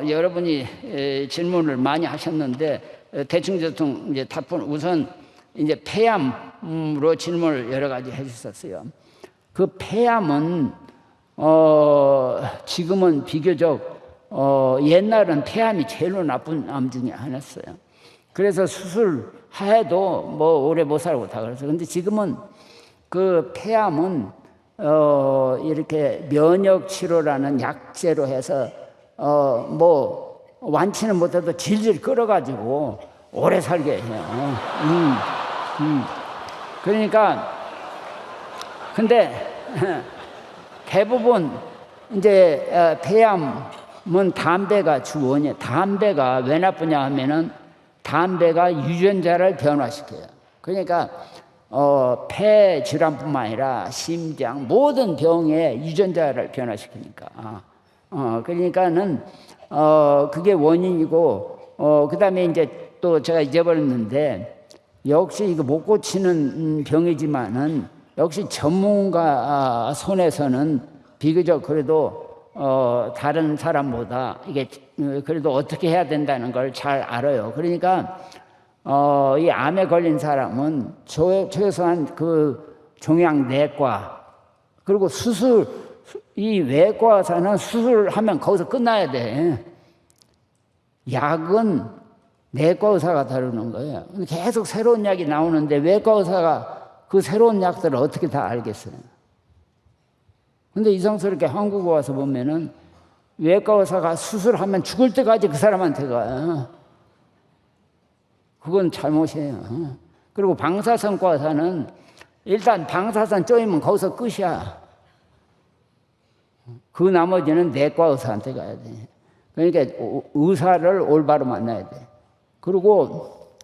여러분이 질문을 많이 하셨는데 대충 이제 답변 우선 이제 폐암으로 질문을 여러 가지 해주셨어요. 그 폐암은 지금은 비교적 옛날은 폐암이 제일로 나쁜 암 중에 하나였어요. 그래서 수술해도 뭐 오래 못 살고 다 그래서. 근데 지금은 그 폐암은 이렇게 면역 치료라는 약제로 해서 뭐 완치는 못해도 질질 끌어가지고 오래 살게 해요. 그러니까 근데 대부분 이제 폐암은 담배가 주 원인이에요. 담배가 왜 나쁘냐 하면은 담배가 유전자를 변화시켜요. 그러니까 폐 질환뿐만 아니라 심장 모든 병의 유전자를 변화시키니까. 그러니까는 그게 원인이고 그다음에 이제 또 제가 잊어버렸는데 역시 이거 못 고치는 병이지만은 역시 전문가 손에서는 비교적 그래도 다른 사람보다 이게 그래도 어떻게 해야 된다는 걸 잘 알아요. 그러니까 이 암에 걸린 사람은 최소한 그 종양내과 그리고 수술 이 외과 의사는 수술하면 거기서 끝나야 돼. 약은 내과 의사가 다루는 거예요. 계속 새로운 약이 나오는데 외과 의사가 그 새로운 약들을 어떻게 다 알겠어요? 근데 이상스럽게 한국에 와서 보면은 외과 의사가 수술하면 죽을 때까지 그 사람한테 가요. 그건 잘못이에요. 그리고 방사선과 의사는 일단 방사선 쪼이면 거기서 끝이야. 그 나머지는 내과 의사한테 가야 돼. 그러니까 의사를 올바로 만나야 돼. 그리고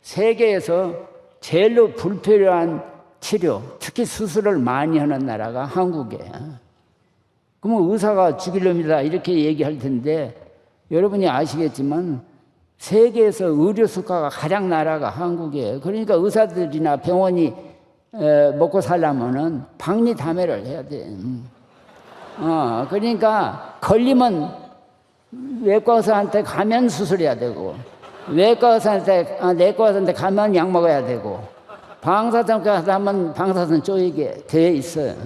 세계에서 제일로 불필요한 치료, 특히 수술을 많이 하는 나라가 한국이에요. 그러면 의사가 죽일 놈이다 이렇게 얘기할 텐데 여러분이 아시겠지만 세계에서 의료 수가가 가장 나라가 한국이에요. 그러니까 의사들이나 병원이 먹고 살려면은 박리담회를 해야 돼. 그러니까 걸리면 외과 의사한테 가면 수술해야 되고 내과 의사한테 가면 약 먹어야 되고 방사선과 하면 방사선 쪼이게 돼 있어요.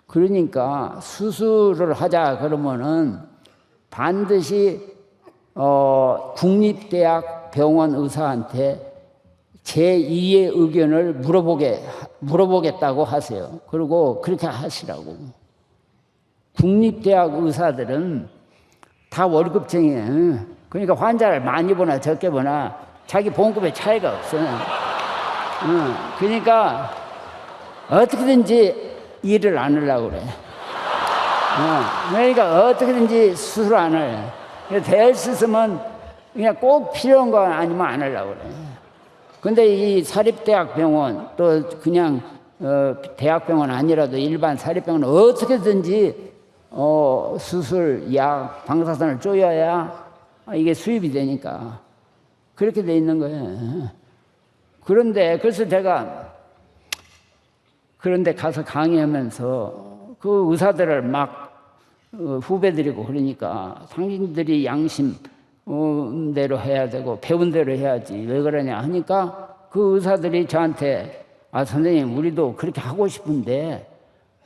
그러니까 수술을 하자 그러면은 반드시 국립대학 병원 의사한테 제2의 의견을 물어보겠다고 하세요. 그리고 그렇게 하시라고. 국립대학 의사들은 다 월급쟁이에요. 그러니까 환자를 많이 보나 적게 보나 자기 봉급에 차이가 없어요. 그러니까 어떻게든지 일을 안 하려고 그래. 그러니까 어떻게든지 수술 안 해. 될 수 있으면 그냥 꼭 필요한 거 아니면 안 하려고 그래. 근데 이 사립대학병원 또 그냥 대학병원 아니라도 일반 사립병원은 어떻게든지 수술, 약, 방사선을 쪼여야 이게 수입이 되니까 그렇게 돼 있는 거예요. 그런데 그래서 제가 그런데 가서 강의하면서 그 의사들을 막 후배들이고 그러니까 당신들이 양심대로 해야 되고 배운 대로 해야지 왜 그러냐 하니까 그 의사들이 저한테 선생님 우리도 그렇게 하고 싶은데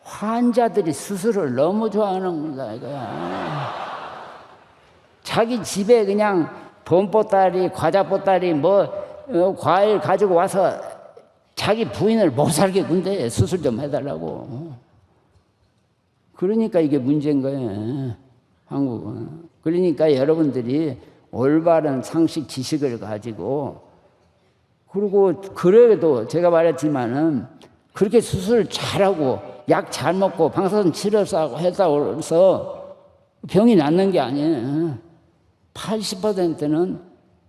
환자들이 수술을 너무 좋아하는 거다 이거야. 자기 집에 그냥 돈보따리 과자보따리 과일 가지고 와서 자기 부인을 못 살게 군대 수술 좀 해달라고. 그러니까 이게 문제인 거예요. 한국은. 그러니까 여러분들이 올바른 상식 지식을 가지고 그리고 그래도 제가 말했지만은 그렇게 수술 잘하고 약 잘 먹고 방사선 치료하고 했다고 해서 병이 낫는 게 아니에요. 80%는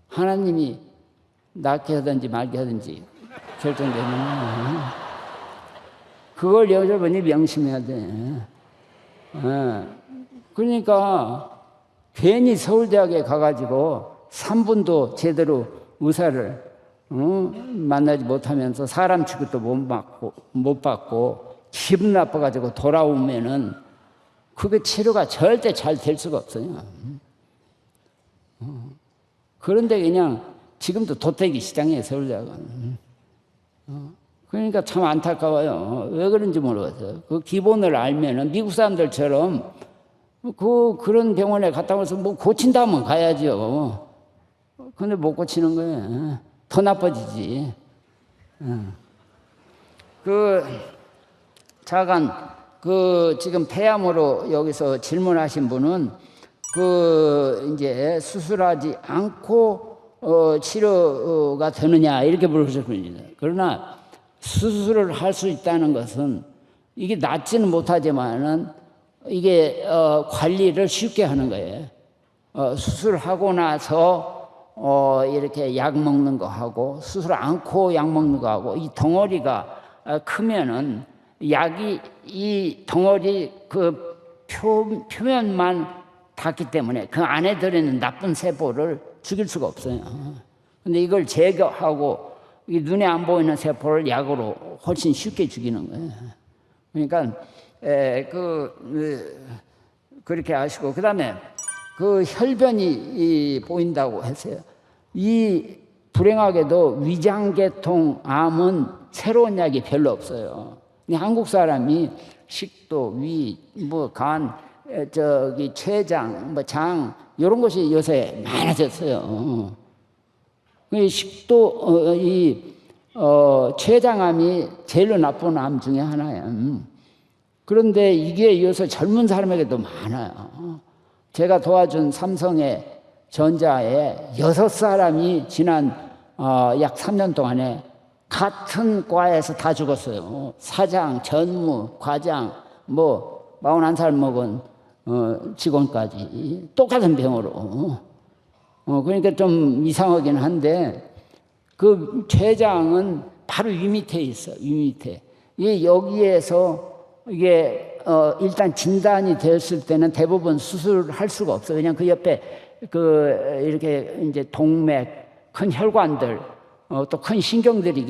하나님이 낫게 하든지 말게 하든지 결정되는 거예요. 그걸 여러분이 명심해야 돼. 그러니까 괜히 서울대학에 가가지고 3분도 제대로 의사를 만나지 못하면서 사람 취급도 못 받고 기분 나빠가지고 돌아오면은 그게 치료가 절대 잘 될 수가 없어요. 그런데 그냥 지금도 도태기 시장에 서울대학은. 그러니까 참 안타까워요. 왜 그런지 모르겠어요. 그 기본을 알면은 미국 사람들처럼 그런 병원에 갔다 와서 뭐 고친다면 가야죠. 근데 못 고치는 거예요. 더 나빠지지. 자간 지금 폐암으로 여기서 질문하신 분은 이제 수술하지 않고 치료가 되느냐 이렇게 물으셨습니다. 그러나 수술을 할 수 있다는 것은 이게 낫지는 못하지만은 이게 관리를 쉽게 하는 거예요. 수술하고 나서 이렇게 약 먹는 거 하고 수술 않고 약 먹는 거 하고 이 덩어리가 크면은 약이 이 덩어리 표면만 닿기 때문에 그 안에 들어있는 나쁜 세포를 죽일 수가 없어요. 근데 이걸 제거하고 이 눈에 안 보이는 세포를 약으로 훨씬 쉽게 죽이는 거예요. 그러니까 그렇게 하시고 그다음에 혈변이 보인다고 했어요. 이 불행하게도 위장계통 암은 새로운 약이 별로 없어요. 한국 사람이 식도, 위, 간, 췌장, 장 이런 것이 요새 많아졌어요. 식도, 췌장암이 제일 나쁜 암 중에 하나예요. 그런데 이게 요새 젊은 사람에게도 많아요. 제가 도와준 삼성의 전자에 6사람이 지난 약 3년 동안에 같은 과에서 다 죽었어요. 사장, 전무, 과장, 41살 먹은 직원까지 똑같은 병으로. 그러니까 좀 이상하긴 한데 그 췌장은 바로 위 밑에 있어. 위 밑에. 여기에서 이게 일단 진단이 됐을 때는 대부분 수술을 할 수가 없어. 그냥 그 옆에 이렇게 이제 동맥, 큰 혈관들, 또 큰 신경들이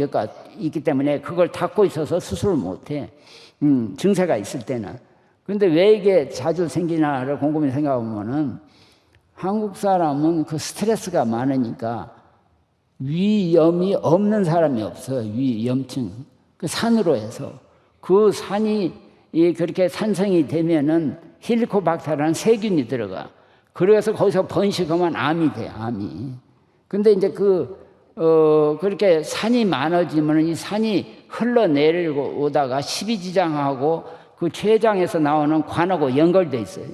있기 때문에 그걸 닫고 있어서 수술을 못 해. 증세가 있을 때는. 그런데 왜 이게 자주 생기나를 곰곰이 생각해 보면은 한국 사람은 그 스트레스가 많으니까 위염이 없는 사람이 없어요. 위염증. 그 산으로 해서. 그 산이 그렇게 산성이 되면은 헬리코박터라는 세균이 들어가. 그래서 거기서 번식하면 암이 돼, 암이. 근데 이제 그렇게 산이 많아지면 이 산이 흘러내리고 오다가 십이지장하고 그 췌장에서 나오는 관하고 연결돼 있어요.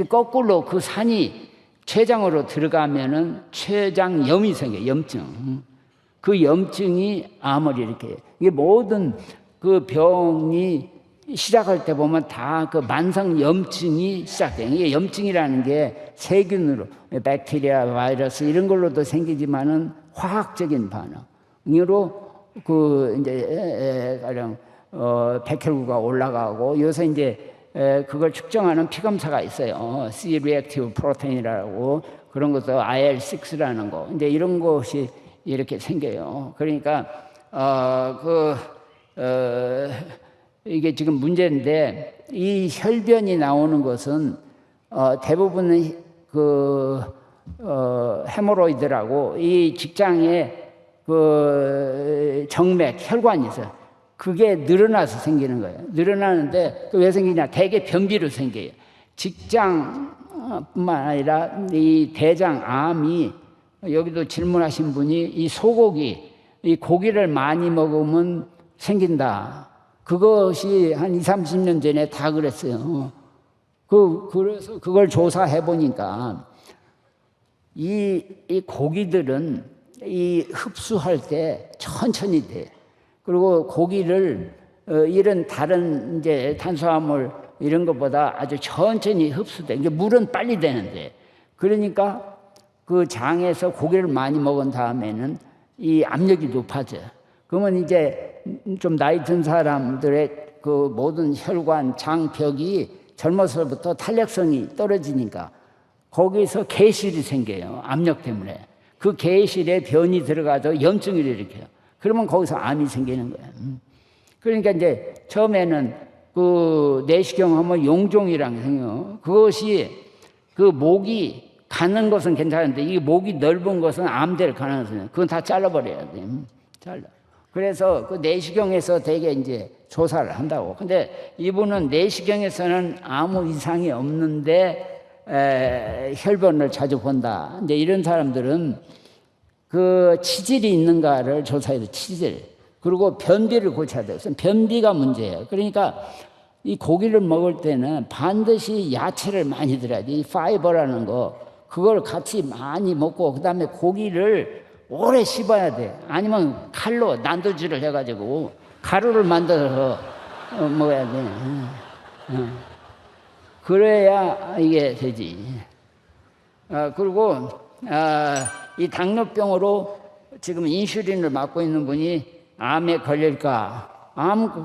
거꾸로 그 산이 췌장으로 들어가면은 췌장염이 생겨요, 염증. 그 염증이 암을 이렇게. 이게 모든 그 병이 시작할 때 보면 다 그 만성 염증이 시작돼요. 이게 염증이라는 게 세균으로, 백테리아, 바이러스 이런 걸로도 생기지만은 화학적인 반응으로 이제 가령 백혈구가 올라가고 요새 이제 그걸 측정하는 피검사가 있어요. C-reactive protein이라고 그런 것도 IL6라는 거. 이제 이런 것이 이렇게 생겨요. 그러니까 이게 지금 문제인데 이 혈변이 나오는 것은 대부분 헤모로이드라고 이 직장에 정맥, 혈관이 있어요. 그게 늘어나서 생기는 거예요. 늘어나는데 왜 생기냐? 대개 변비로 생겨요. 직장뿐만 아니라 이 대장암이 여기도 질문하신 분이 이 소고기, 이 고기를 많이 먹으면 생긴다. 그것이 한 20, 30년 전에 다 그랬어요. 그래서 그걸 조사해 보니까 이 고기들은 흡수할 때 천천히 돼. 그리고 고기를 이런 다른 이제 탄수화물 이런 것보다 아주 천천히 흡수돼. 이게 물은 빨리 되는데. 그러니까 그 장에서 고기를 많이 먹은 다음에는 이 압력이 높아져. 그러면 이제 좀 나이 든 사람들의 그 모든 혈관, 장벽이 젊어서부터 탄력성이 떨어지니까 거기서 개실이 생겨요. 압력 때문에. 그 개실에 변이 들어가서 염증을 일으켜요. 그러면 거기서 암이 생기는 거예요. 그러니까 이제 처음에는 그 내시경 하면 용종이랑 생겨. 그것이 그 목이 가는 것은 괜찮은데 이 목이 넓은 것은 암될 가능성이 있어요. 그건 다 잘라버려야 돼. 잘라. 그래서 그 내시경에서 되게 이제 조사를 한다고. 근데 이분은 내시경에서는 아무 이상이 없는데 혈변을 자주 본다. 이제 이런 사람들은 그 치질이 있는가를 조사해야 돼. 치질. 그리고 변비를 고쳐야 돼요. 변비가 문제예요. 그러니까 이 고기를 먹을 때는 반드시 야채를 많이 들어야 돼. 이 파이버라는 거 그걸 같이 많이 먹고 그다음에 고기를 오래 씹어야 돼. 아니면 칼로 난도질을 해가지고 가루를 만들어서 먹어야 돼. 그래야 이게 되지. 그리고 이 당뇨병으로 지금 인슐린을 맞고 있는 분이 암에 걸릴까?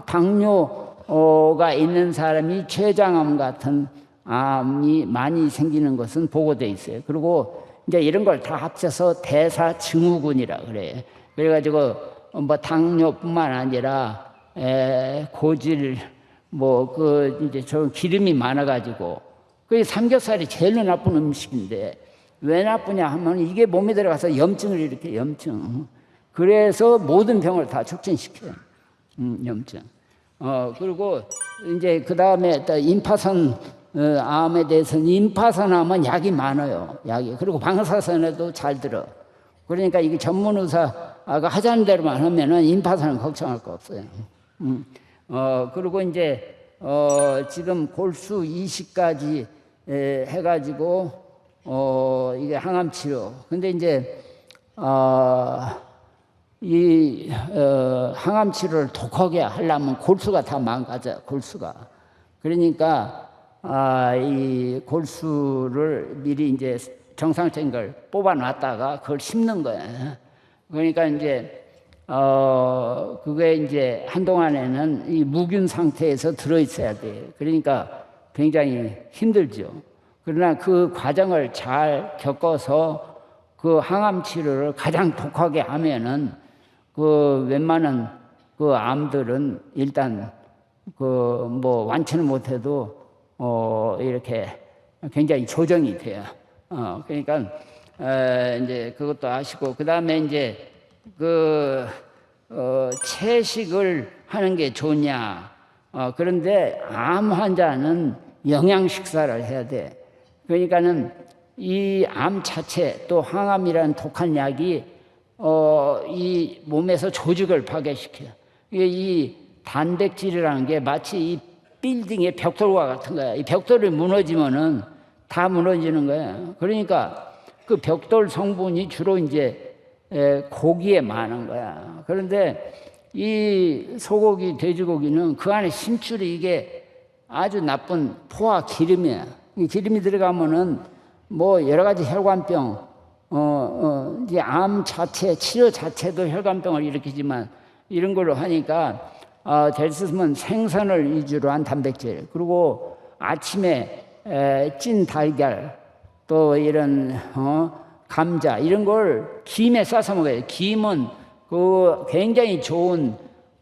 당뇨가 있는 사람이 췌장암 같은 암이 많이 생기는 것은 보고돼 있어요. 그리고 이제 이런 걸 다 합쳐서 대사증후군이라 그래. 그래가지고 뭐 당뇨뿐만 아니라 고질 뭐 그 이제 저 기름이 많아가지고 그 삼겹살이 제일 나쁜 음식인데 왜 나쁘냐 하면 이게 몸에 들어가서 염증을 일으켜. 염증. 그래서 모든 병을 다 촉진시켜요. 염증. 그리고 이제 그 다음에 임파선 암에 대해서는 임파선 암은 약이 많아요. 약이. 그리고 방사선에도 잘 들어. 그러니까 이게 전문 의사가 하자는 대로만 하면은 임파선은 걱정할 거 없어요. 그리고 이제 지금 골수 이식까지 해가지고 이게 항암 치료. 근데 이제 이 항암 치료를 독하게 하려면 골수가 다 망가져. 골수가. 그러니까 이 골수를 미리 이제 정상적인 걸 뽑아놨다가 그걸 심는 거야. 그러니까 이제 그게 이제 한동안에는 이 무균 상태에서 들어있어야 돼. 그러니까 굉장히 힘들죠. 그러나 그 과정을 잘 겪어서 그 항암 치료를 가장 독하게 하면은 그 웬만한 그 암들은 일단 그 뭐 완치는 못해도 이렇게 굉장히 조정이 돼요. 그러니까 이제 그것도 아시고 그 다음에 이제 그 채식을 하는 게 좋냐? 그런데 암 환자는 영양 식사를 해야 돼. 그러니까는 이 암 자체 또 항암이라는 독한 약이 이 몸에서 조직을 파괴시켜요. 이 단백질이라는 게 마치 이 빌딩의 벽돌과 같은 거야. 이 벽돌이 무너지면은 다 무너지는 거야. 그러니까 그 벽돌 성분이 주로 이제 고기에 많은 거야. 그런데 이 소고기, 돼지고기는 그 안에 심줄이 이게 아주 나쁜 포화 기름이야. 이 기름이 들어가면은 뭐 여러 가지 혈관병, 이제 암 자체, 치료 자체도 혈관병을 일으키지만 이런 걸로 하니까 될 수 있으면 생선을 위주로 한 단백질, 그리고 아침에 찐 달걀, 또 이런 감자 이런 걸 김에 싸서 먹어야 돼. 김은 그 굉장히 좋은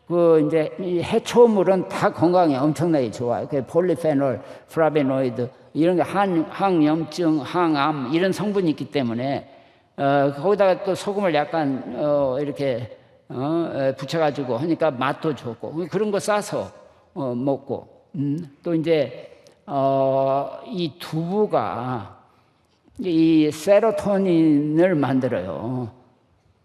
그 이제 이 해초물은 다 건강에 엄청나게 좋아요. 그 폴리페놀, 플라베노이드 이런 게 항염증, 항암 이런 성분이 있기 때문에 거기다가 또 소금을 약간 이렇게 붙여가지고 하니까 맛도 좋고 그런 거 싸서 먹고 또 이제 이 두부가 이 세로토닌을 만들어요.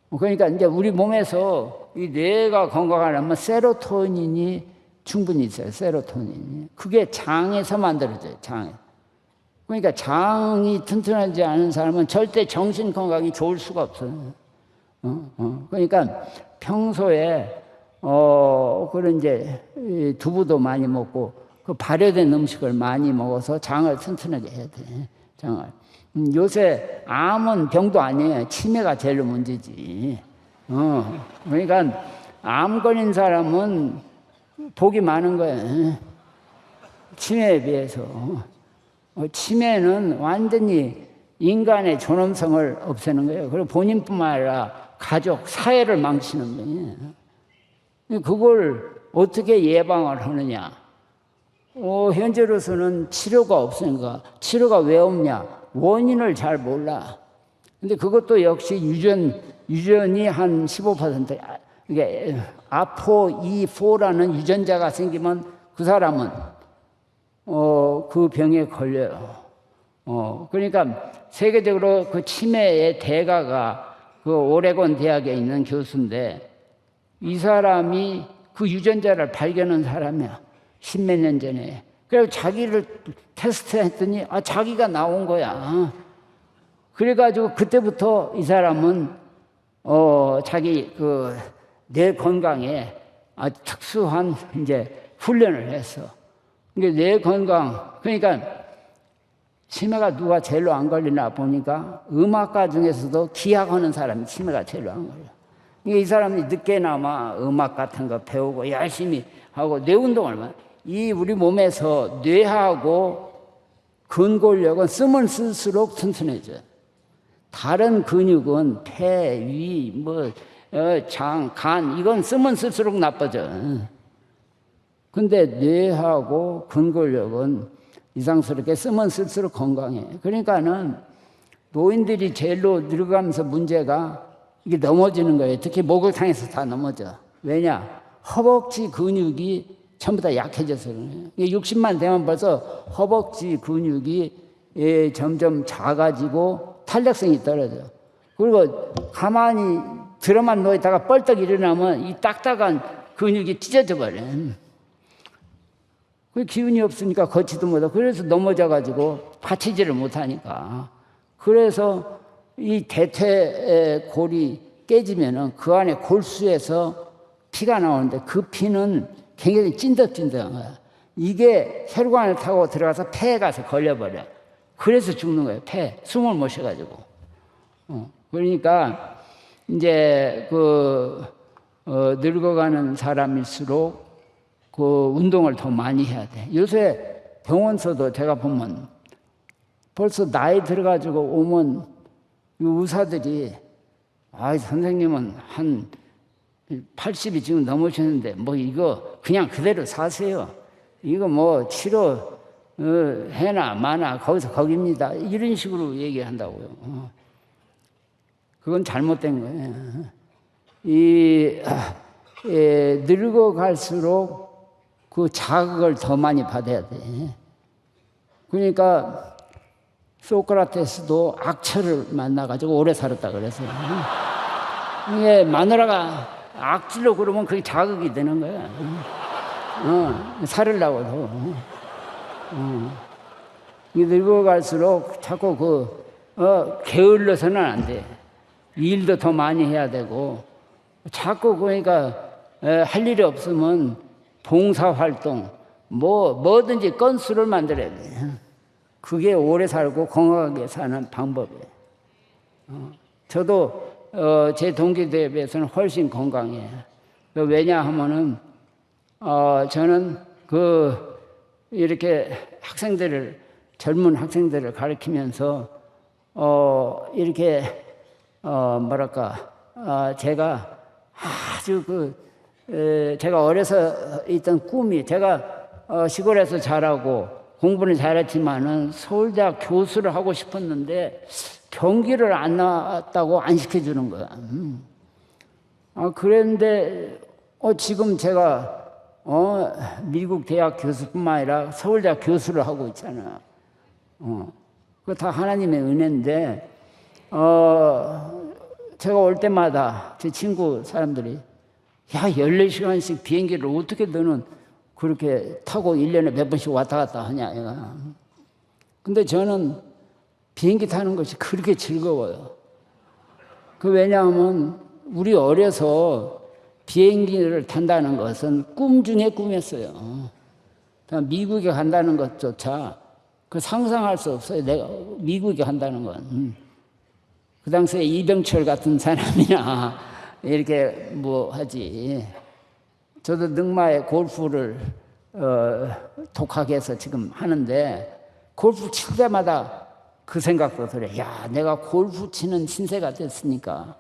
그러니까 이제 우리 몸에서 이 뇌가 건강하려면 세로토닌이 충분히 있어요. 세로토닌이. 그게 장에서 만들어져요. 장에. 그러니까 장이 튼튼하지 않은 사람은 절대 정신 건강이 좋을 수가 없어요. 그러니까 평소에 그런 이제 두부도 많이 먹고 그 발효된 음식을 많이 먹어서 장을 튼튼하게 해야 돼. 장을. 요새 암은 병도 아니에요. 치매가 제일 문제지. 그러니까 암 걸린 사람은 복이 많은 거예요. 치매에 비해서. 치매는 완전히 인간의 존엄성을 없애는 거예요. 그리고 본인뿐만 아니라 가족, 사회를 망치는 거예요. 그걸 어떻게 예방을 하느냐. 현재로서는 치료가 없으니까. 치료가 왜 없냐? 원인을 잘 몰라. 근데 그것도 역시 유전이 한 15%. 이게 아포E4라는 유전자가 생기면 그 사람은 그 병에 걸려요. 그러니까 세계적으로 그 치매의 대가가 그 오레곤 대학에 있는 교수인데 이 사람이 그 유전자를 발견한 사람이야. 십몇 년 전에. 그래서 자기를 테스트했더니 자기가 나온 거야. 그래가지고 그때부터 이 사람은 자기 뇌 건강에 아주 특수한 이제 훈련을 했어. 그러니까 뇌 건강, 그러니까 치매가 누가 제일로 안 걸리나 보니까 음악가 중에서도 기악하는 사람이 치매가 제일로 안 걸려. 그러니까 이 사람이 늦게나마 음악 같은 거 배우고 열심히 하고 뇌 운동을 만. 이 우리 몸에서 뇌하고 근골격은 쓰면 쓸수록 튼튼해져요. 다른 근육은 폐, 위, 장, 간 이건 쓰면 쓸수록 나빠져. 근데 뇌하고 근골격은 이상스럽게 쓰면 쓸수록 건강해. 그러니까는 노인들이 제일로 늙어가면서 문제가 이게 넘어지는 거예요. 특히 목욕탕에서 다 넘어져. 왜냐? 허벅지 근육이 전부 다 약해져서 그래요. 60만 되면 벌써 허벅지 근육이 점점 작아지고 탄력성이 떨어져. 그리고 가만히 들어만 누워있다가 뻘떡 일어나면 이 딱딱한 근육이 찢어져 버려. 그 기운이 없으니까 걷지도 못하고 그래서 넘어져가지고 받치지를 못하니까. 그래서 이 대퇴골이 깨지면은 그 안에 골수에서 피가 나오는데 그 피는 굉장히 찐득찐득한 거야. 이게 혈관을 타고 들어가서 폐에 가서 걸려버려. 그래서 죽는 거예요. 폐 숨을 못 쉬어가지고. 그러니까 이제 늙어가는 사람일수록 그 운동을 더 많이 해야 돼. 요새 병원서도 제가 보면 벌써 나이 들어가지고 오면 의사들이 선생님은 한 80이 지금 넘으셨는데 이거 그냥 그대로 사세요. 이거 치료 해나 마나 거기서 거깁니다. 이런 식으로 얘기한다고요. 그건 잘못된 거예요. 늙어갈수록 그 자극을 더 많이 받아야 돼. 그러니까 소크라테스도 악처를 만나가지고 오래 살았다 그랬어요. 이게 마누라가 악질로 그러면 그게 자극이 되는 거야. 살으려고도. 늙어갈수록 자꾸 게을러서는 안 돼. 일도 더 많이 해야 되고 자꾸 그러니까 할 일이 없으면 봉사활동 뭐든지 건수를 만들어야 돼. 그게 오래 살고 건강하게 사는 방법이에요. 저도 제 동기들에 비해서는 훨씬 건강해요. 왜냐하면은 저는 이렇게 젊은 학생들을 가르치면서 이렇게 제가 아주 제가 어려서 있던 꿈이 제가 시골에서 자라고 공부는 잘했지만은 서울대학 교수를 하고 싶었는데 경기를 안 나왔다고 안 시켜주는 거야. 그런데 지금 제가 미국 대학 교수뿐만 아니라 서울대학 교수를 하고 있잖아. 그거 다 하나님의 은혜인데 제가 올 때마다 제 친구 사람들이 14시간씩 비행기를 어떻게 너는 그렇게 타고 1년에 몇 번씩 왔다 갔다 하냐 얘가. 근데 저는 비행기 타는 것이 그렇게 즐거워요. 왜냐하면 우리 어려서 비행기를 탄다는 것은 꿈 중에 꿈이었어요. 미국에 간다는 것조차 상상할 수 없어요. 내가 미국에 간다는 건. 그 당시에 이병철 같은 사람이나 이렇게 하지. 저도 능마에 골프를 독하게 해서 지금 하는데 골프 칠 때마다 그 생각도 들어요. 내가 골프 치는 신세가 됐으니까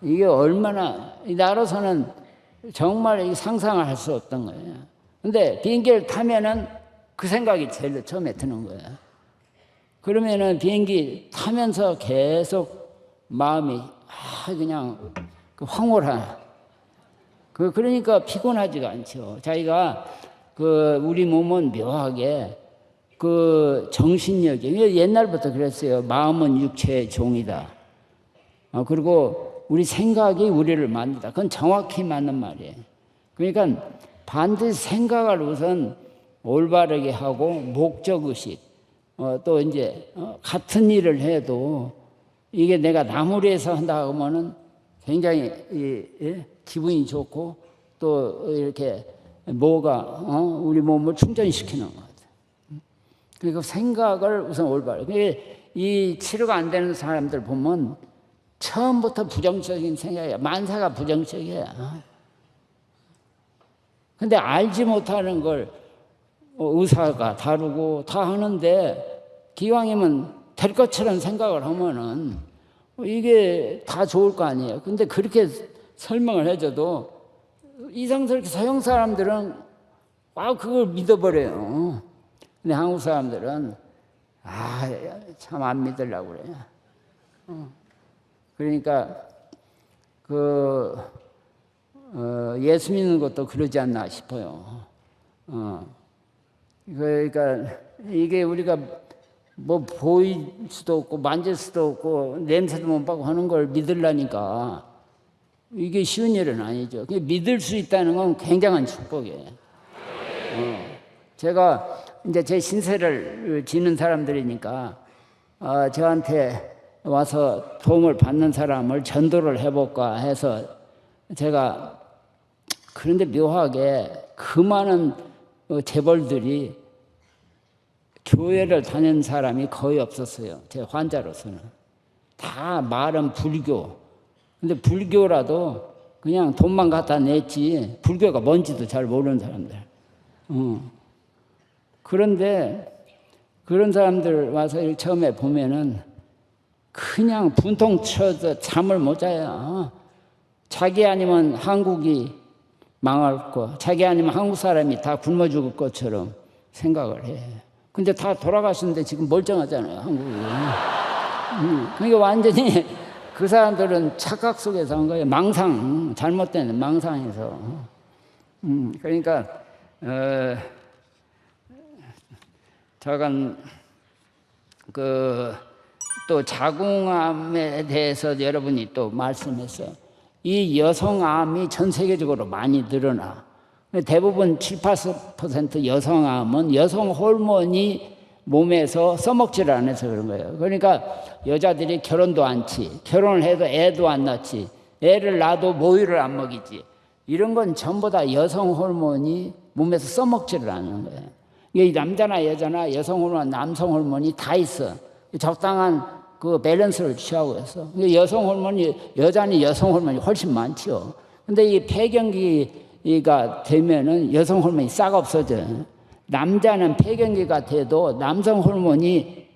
이게 얼마나 나로서는 정말 상상을 할 수 없던 거예요. 근데 비행기를 타면은 그 생각이 제일 처음에 드는 거예요. 그러면은 비행기 타면서 계속 마음이 그냥 황홀한. 그러니까 피곤하지가 않죠. 자기가 우리 몸은 묘하게 정신력이 옛날부터 그랬어요. 마음은 육체의 종이다. 그리고 우리 생각이 우리를 만든다. 그건 정확히 맞는 말이에요. 그러니까 반드시 생각을 우선 올바르게 하고 목적의식, 또 이제 같은 일을 해도 이게 내가 남을 위해서 한다 하면은 굉장히 기분이 좋고 또 이렇게 우리 몸을 충전시키는 것 같아요. 그러니까 생각을 우선 올바르게. 이 치료가 안 되는 사람들 보면 처음부터 부정적인 생각이야. 만사가 부정적이야. 근데 알지 못하는 걸 의사가 다루고 다 하는데 기왕이면 될 것처럼 생각을 하면은 이게 다 좋을 거 아니에요. 근데 그렇게 설명을 해줘도 이상스럽게 서양 사람들은 그걸 믿어버려요. 근데 한국 사람들은 참 안 믿으려고 그래요. 그러니까 예수 믿는 것도 그러지 않나 싶어요. 그러니까 이게 우리가 뭐 보일 수도 없고 만질 수도 없고 냄새도 못 맡고 하는 걸 믿으려니까 이게 쉬운 일은 아니죠. 믿을 수 있다는 건 굉장한 축복이에요. 제가 이제 제 신세를 지는 사람들이니까 저한테 와서 도움을 받는 사람을 전도를 해볼까 해서 제가 그런데 묘하게 그 많은 재벌들이 교회를 다니는 사람이 거의 없었어요. 제 환자로서는. 다 말은 불교. 근데 불교라도 그냥 돈만 갖다 냈지 불교가 뭔지도 잘 모르는 사람들. 그런데 그런 사람들 와서 처음에 보면은 그냥 분통 쳐서 잠을 못 자요. 자기 아니면 한국이 망할 거, 자기 아니면 한국 사람이 다 굶어 죽을 것처럼 생각을 해. 근데 다 돌아가시는데 지금 멀쩡하잖아요, 한국이. 그러니까 완전히 그 사람들은 착각 속에서 한 거예요. 망상, 잘못된 망상에서. 그러니까 저건 또 자궁암에 대해서 여러분이 또 말씀했어요. 이 여성암이 전 세계적으로 많이 늘어나. 대부분 7, 8% 여성암은 여성 호르몬이 몸에서 써먹지를 않아서 그런 거예요. 그러니까 여자들이 결혼도 않지, 결혼을 해도 애도 안 낳지, 애를 낳아도 모유를 안 먹이지. 이런 건 전부 다 여성 호르몬이 몸에서 써먹지를 않는 거예요. 이 남자나 여자나 여성 호르몬, 남성 호르몬이 다 있어. 적당한 밸런스를 취하고 있어. 여성 호르몬이, 여자는 여성 호르몬이 훨씬 많죠. 근데 이 폐경기가 되면은 여성 호르몬이 싹 없어져. 남자는 폐경기가 돼도 남성 호르몬이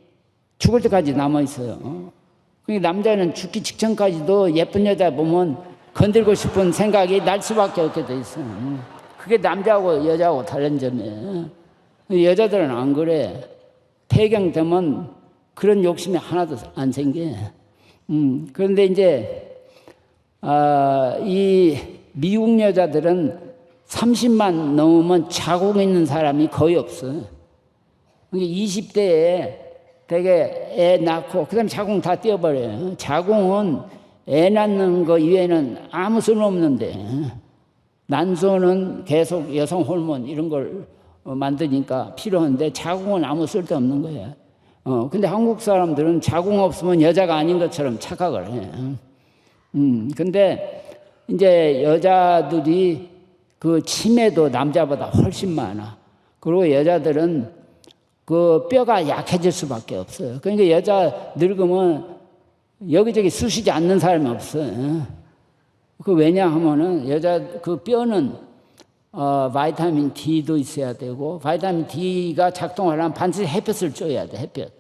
죽을 때까지 남아 있어요. 그러니까 남자는 죽기 직전까지도 예쁜 여자 보면 건들고 싶은 생각이 날 수밖에 없게 돼 있어. 그게 남자하고 여자하고 다른 점이에요. 여자들은 안 그래. 폐경되면 그런 욕심이 하나도 안 생겨. 그런데 이제 이 미국 여자들은 30만 넘으면 자궁 있는 사람이 거의 없어. 20대에 되게 애 낳고 그다음에 자궁 다 떼어버려요. 자궁은 애 낳는 거 이외에는 아무 쓸모없는데 난소는 계속 여성 호르몬 이런 걸 만드니까 필요한데 자궁은 아무 쓸데없는 거예요. 근데 한국 사람들은 자궁 없으면 여자가 아닌 것처럼 착각을 해. 근데 이제 여자들이 치매도 남자보다 훨씬 많아. 그리고 여자들은 뼈가 약해질 수밖에 없어요. 그러니까 여자 늙으면 여기저기 쑤시지 않는 사람이 없어. 왜냐하면은 여자 뼈는 바이타민 D도 있어야 되고, 바이타민 D가 작동하려면 반드시 햇볕을 쬐야 돼, 햇볕.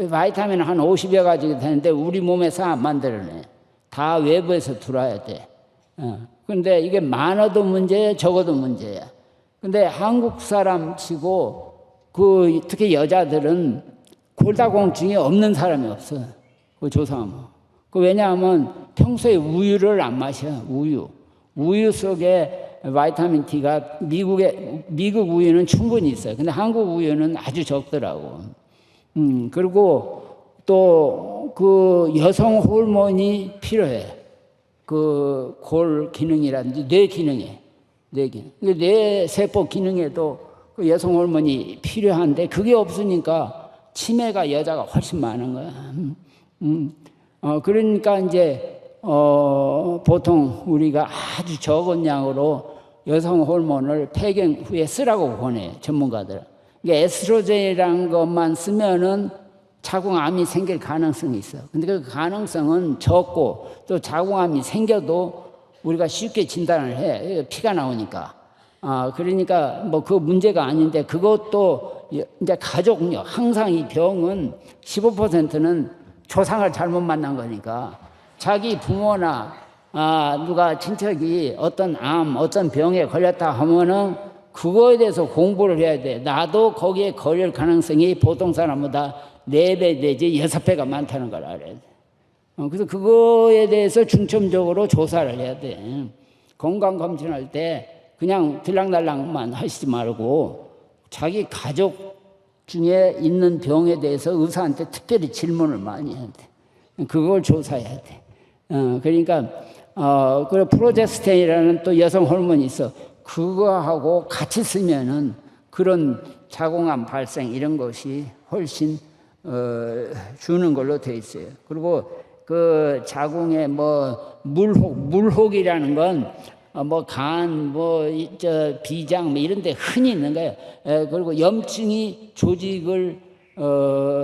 바이타민은 한 50여 가지가 되는데 우리 몸에서 안 만들어내. 다 외부에서 들어와야 돼. 근데 이게 많아도 문제야, 적어도 문제야. 근데 한국 사람 치고 특히 여자들은 골다공증이 없는 사람이 없어. 그 조사하면. 왜냐하면 평소에 우유를 안 마셔. 우유 속에 바이타민 D가 미국 우유는 충분히 있어요. 근데 한국 우유는 아주 적더라고. 그리고 또 그 여성 호르몬이 필요해. 그 골 기능이라든지 뇌 기능에. 뇌 세포 기능에도 그 여성 호르몬이 필요한데 그게 없으니까 치매가 여자가 훨씬 많은 거야. 그러니까 이제 보통 우리가 아주 적은 양으로 여성 호르몬을 폐경 후에 쓰라고 권해 전문가들. 그러니까 에스트로겐이라는 것만 쓰면은 자궁암이 생길 가능성이 있어. 근데 그 가능성은 적고 또 자궁암이 생겨도 우리가 쉽게 진단을 해. 피가 나오니까. 그러니까 뭐 그 문제가 아닌데 그것도 이제 가족력. 항상 이 병은 15%는 조상을 잘못 만난 거니까 자기 부모나 누가 친척이 어떤 어떤 병에 걸렸다 하면은 그거에 대해서 공부를 해야 돼. 나도 거기에 걸릴 가능성이 보통 사람보다 4배 내지 6배가 많다는 걸 알아야 돼. 그래서 그거에 대해서 중점적으로 조사를 해야 돼. 건강검진할 때 그냥 들락날락만 하시지 말고 자기 가족 중에 있는 병에 대해서 의사한테 특별히 질문을 많이 해야 돼. 그걸 조사해야 돼. 그러니까 그 프로제스테인이라는 또 여성 호르몬이 있어. 그거하고 같이 쓰면은 그런 자궁암 발생 이런 것이 훨씬 주는 걸로 돼 있어요. 그리고 그 자궁에 뭐 물혹이라는 건 뭐 간, 비장 뭐 이런 데 흔히 있는 거예요. 그리고 염증이 조직을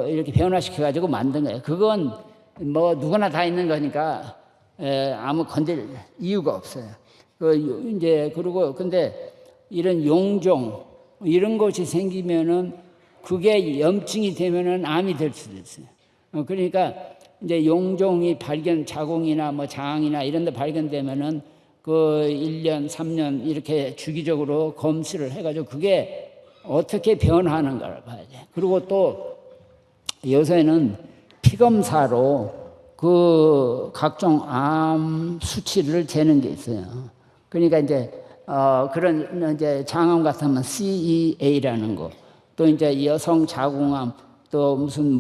이렇게 변화시켜 가지고 만든 거예요. 그건 뭐 누구나 다 있는 거니까 아무 건들 이유가 없어요. 그리고 근데 이런 용종 이런 것이 생기면은 그게 염증이 되면은 암이 될 수도 있어요. 그러니까 이제 용종이 자궁이나 뭐 장이나 이런 데 발견되면은 그 1년, 3년 이렇게 주기적으로 검시를 해가지고 그게 어떻게 변하는가를 봐야 돼. 그리고 또 요새는 피검사로 그 각종 암 수치를 재는 게 있어요. 그러니까 이제 그런 이제 장암 같으면 CEA라는 거, 또 이제 여성 자궁암, 또 무슨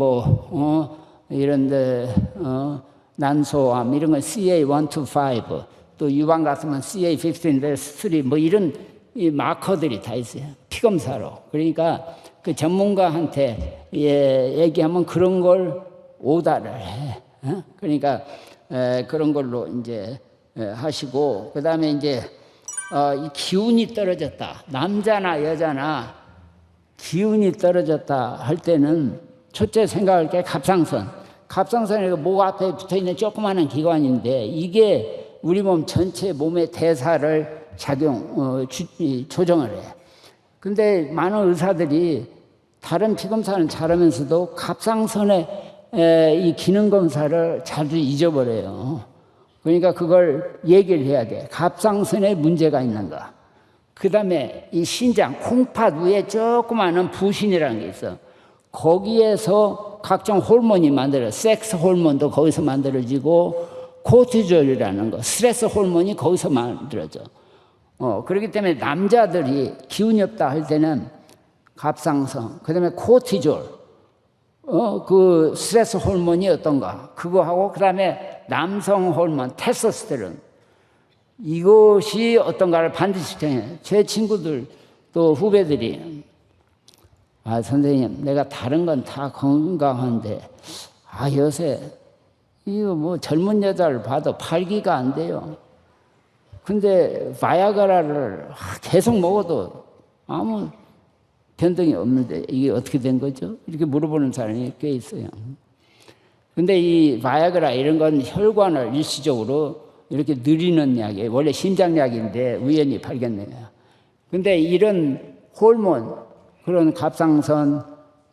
이런데 난소암 이런 건 CA1 to 5, 또 유방 같으면 CA15, 3 뭐 이런 이 마커들이 다 있어요. 피검사로. 그러니까 그 전문가한테 얘기하면 그런 걸 오다를 해. 그러니까 그런 걸로 이제 하시고, 그 다음에 이제 이 기운이 떨어졌다. 남자나 여자나 기운이 떨어졌다 할 때는 첫째 생각할 게 갑상선. 갑상선이 목 앞에 붙어 있는 조그마한 기관인데 이게 우리 몸 전체 몸의 대사를 조정을 해. 근데 많은 의사들이 다른 피검사는 잘하면서도 갑상선의 이 기능 검사를 자주 잊어버려요. 그러니까 그걸 얘기를 해야 돼. 갑상선에 문제가 있는가. 그 다음에 이 신장, 콩팥 위에 조그마한 부신이라는 게 있어. 거기에서 각종 호르몬이 섹스 호르몬도 거기서 만들어지고, 코티졸이라는 거, 스트레스 호르몬이 거기서 만들어져. 그렇기 때문에 남자들이 기운이 없다 할 때는 갑상선, 그 다음에 코티졸, 그 스트레스 호르몬이 어떤가, 그거하고, 그 다음에 남성 호르몬, 테스토스테론, 이것이 어떤가를 반드시 정해. 제 친구들 또 후배들이, 선생님, 내가 다른 건 다 건강한데, 요새, 이거 뭐 젊은 여자를 봐도 발기가 안 돼요. 근데 바이아그라를 계속 먹어도 아무 변동이 없는데 이게 어떻게 된 거죠? 이렇게 물어보는 사람이 꽤 있어요. 근데 이 바이아그라 이런 건 혈관을 일시적으로 이렇게 늘리는 약이에요. 원래 심장약인데 우연히 발견돼요. 근데 이런 호르몬, 그런 갑상선,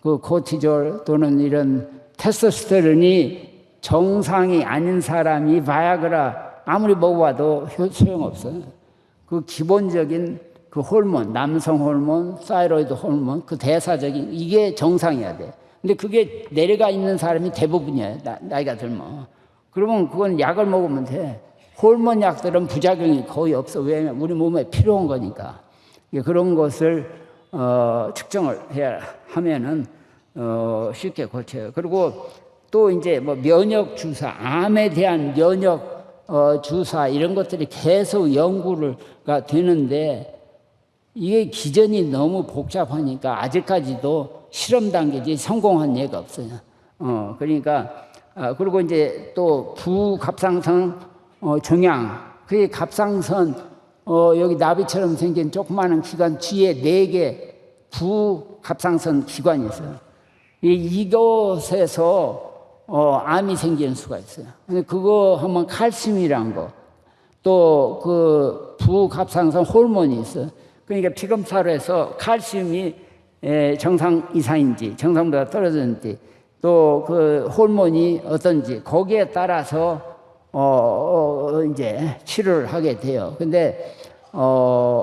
그 코티졸 또는 이런 테스토스테론이 정상이 아닌 사람이 바이아그라 아무리 먹어봐도 소용없어요. 그 기본적인 그 호르몬, 남성 호르몬, 사이로이드 호르몬, 그 대사적인 이게 정상이어야 돼. 근데 그게 내려가 있는 사람이 대부분이야. 나이가 들면. 그러면 그건 약을 먹으면 돼. 호르몬 약들은 부작용이 거의 없어. 왜냐면 우리 몸에 필요한 거니까. 그런 것을 측정을 해야 하면은 쉽게 고쳐요. 그리고 또 이제 뭐 면역 주사, 암에 대한 면역 주사 이런 것들이 계속 연구가 되는데 이게 기전이 너무 복잡하니까 아직까지도 실험 단계지 성공한 예가 없어요. 그러니까 그리고 이제 또 부갑상선 종양, 그게 갑상선 여기 나비처럼 생긴 조그마한 기관 뒤에 4개 부갑상선 기관이 있어요. 이곳에서 암이 생기는 수가 있어요. 그거 하면 칼슘이란 거, 또 그 부갑상선 호르몬이 있어요. 그러니까 피검사로 해서 칼슘이 정상 이상인지 정상보다 떨어졌는지 또 그 호르몬이 어떤지 거기에 따라서 이제 치료를 하게 돼요. 근데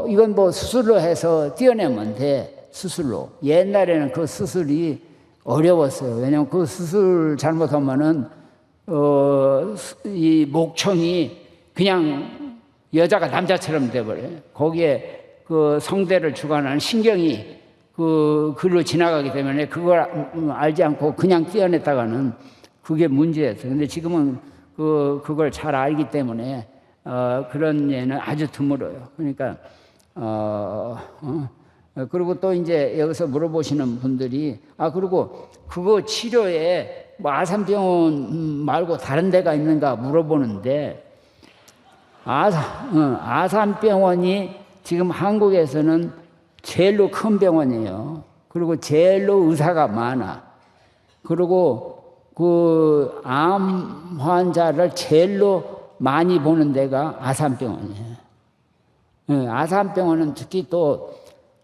이건 뭐 수술로 해서 떼어내면 돼. 수술로. 옛날에는 그 수술이 어려웠어요. 왜냐하면 그 수술 잘못하면은 이 목청이 그냥 여자가 남자처럼 돼버려요. 거기에 그 성대를 주관하는 신경이 글로 지나가기 때문에 그걸 알지 않고 그냥 떼어냈다가는 그게 문제였어요. 근데 지금은 그걸 잘 알기 때문에 그런 예는 아주 드물어요. 그러니까 그리고 또 이제 여기서 물어보시는 분들이 그리고 그거 치료에 뭐 아산병원 말고 다른 데가 있는가 물어보는데 아산병원이 지금 한국에서는 제일로 큰 병원이에요. 그리고 제일로 의사가 많아. 그리고 그 암 환자를 제일로 많이 보는 데가 아산병원이에요. 아산병원은 특히 또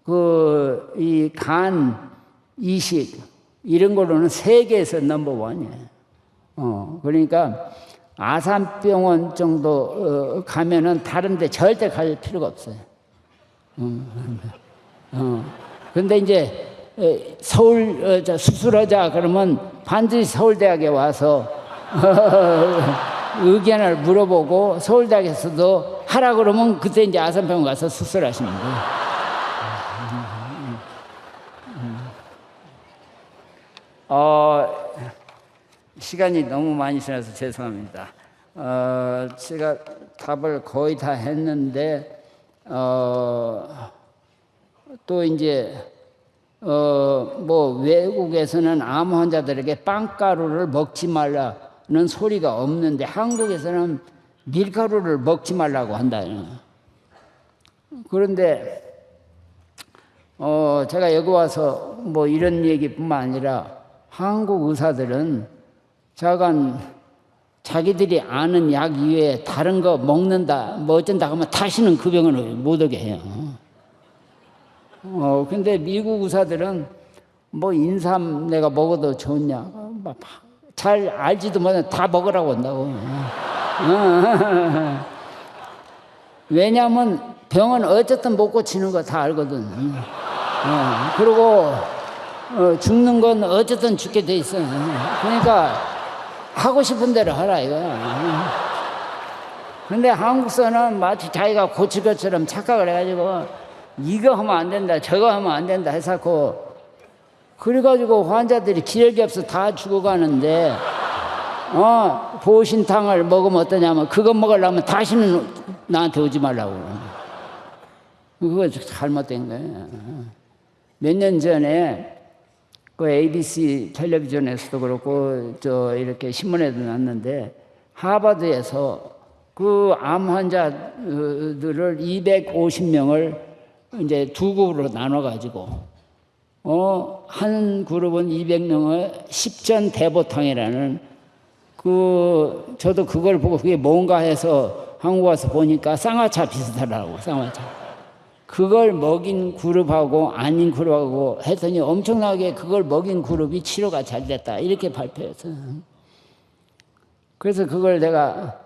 그 이 간 이식 이런 걸로는 세계에서 넘버원이에요. 그러니까 아산병원 정도 가면은 다른 데 절대 갈 필요가 없어요. 근데 이제 서울 수술하자 그러면 반드시 서울대학에 와서 의견을 물어보고 서울대학에서도 하라 그러면 그때 이제 아산병원 가서 수술하시면 돼요. 시간이 너무 많이 지나서 죄송합니다. 제가 답을 거의 다 했는데 또 이제 뭐 외국에서는 암 환자들에게 빵가루를 먹지 말라는 소리가 없는데 한국에서는 밀가루를 먹지 말라고 한다. 그런데 제가 여기 와서 뭐 이런 얘기뿐만 아니라 한국 의사들은 자기들이 아는 약 이외에 다른 거 먹는다, 뭐 어쩐다 하면 다시는 그 병은 못 오게 해요. 근데 미국 의사들은 뭐 인삼 내가 먹어도 좋냐, 잘 알지도 못해 다 먹으라고 한다고. 왜냐하면 병은 어쨌든 못 고치는 거 다 알거든. 그리고 죽는 건 어쨌든 죽게 돼 있어. 그러니까 하고 싶은 대로 하라 이거야. 근데 한국서는 마치 자기가 고칠 것처럼 착각을 해가지고 이거 하면 안 된다, 저거 하면 안 된다 해서 그래가지고 환자들이 기력이 없어 다 죽어가는데 보신탕을 먹으면 어떠냐면 그거 먹으려면 다시는 나한테 오지 말라고. 그거 잘못된 거예요. 몇 년 전에 그 ABC 텔레비전에서도 그렇고 이렇게 신문에도 났는데 하버드에서 그 암 환자들을 250명을 이제 두 그룹으로 나눠 가지고 한 그룹은 200명을 십전 대보탕이라는 저도 그걸 보고 그게 뭔가 해서 한국 와서 보니까 쌍화차 비슷하더라고. 쌍화차. 그걸 먹인 그룹하고 아닌 그룹하고 했더니 엄청나게 그걸 먹인 그룹이 치료가 잘 됐다 이렇게 발표했어요. 그래서 그걸 내가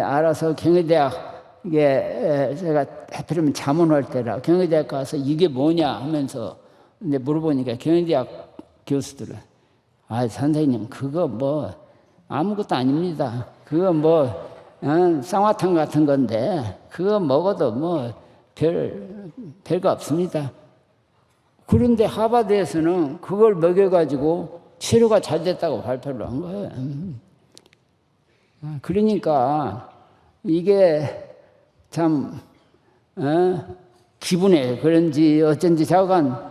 알아서 경희대학 이게 제가 하필이면 자문할 때라 경희대학 가서 이게 뭐냐 하면서 근데 물어보니까 경희대학 교수들은 선생님 그거 뭐 아무것도 아닙니다. 그거 뭐 쌍화탕 같은 건데 그거 먹어도 뭐 별거 없습니다. 그런데 하버드에서는 그걸 먹여가지고 치료가 잘 됐다고 발표를 한 거예요. 그러니까 이게 참 기분에 그런지 어쩐지 자관.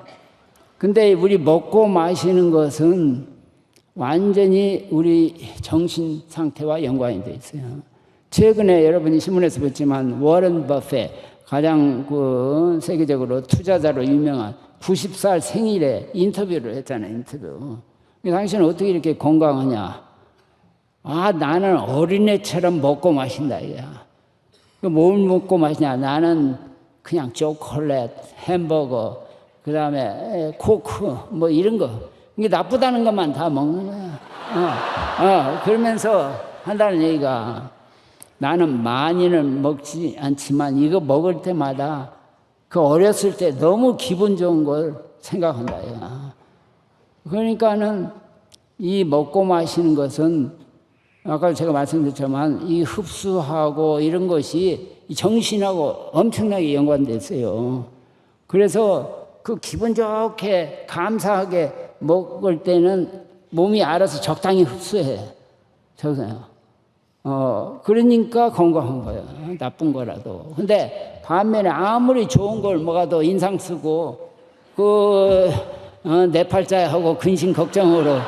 근데 우리 먹고 마시는 것은 완전히 우리 정신 상태와 연관이 돼 있어요. 최근에 여러분이 신문에서 봤지만 워런 버핏 가장 그 세계적으로 투자자로 유명한 90살 생일에 인터뷰를 했잖아요. 인터뷰. 당신은 어떻게 이렇게 건강하냐? 나는 어린애처럼 먹고 마신다. 뭘 먹고 마시냐? 나는 그냥 초콜릿, 햄버거, 그 다음에 코크, 뭐 이런 거. 이게 나쁘다는 것만 다 먹는 거야. 그러면서 한다는 얘기가 나는 많이는 먹지 않지만 이거 먹을 때마다 그 어렸을 때 너무 기분 좋은 걸 생각한다. 그러니까는 이 먹고 마시는 것은 아까 제가 말씀드렸지만 이 흡수하고 이런 것이 정신하고 엄청나게 연관돼 있어요. 그래서 그 기분 좋게 감사하게 먹을 때는 몸이 알아서 적당히 흡수해. 그러니까 건강한 거예요. 나쁜 거라도. 근데 반면에 아무리 좋은 걸 먹어도 인상 쓰고 내 팔자하고 근심 걱정으로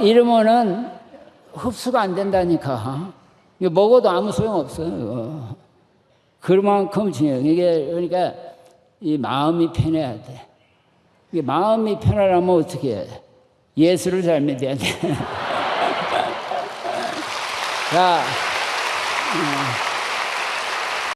이러면은 흡수가 안 된다니까. 이거 먹어도 아무 소용 없어요. 그만큼 중요해요. 이게 그러니까 이 마음이 편해야 돼. 이게 마음이 편하려면 어떻게 해? 예수를 잘 믿어야 돼. 자.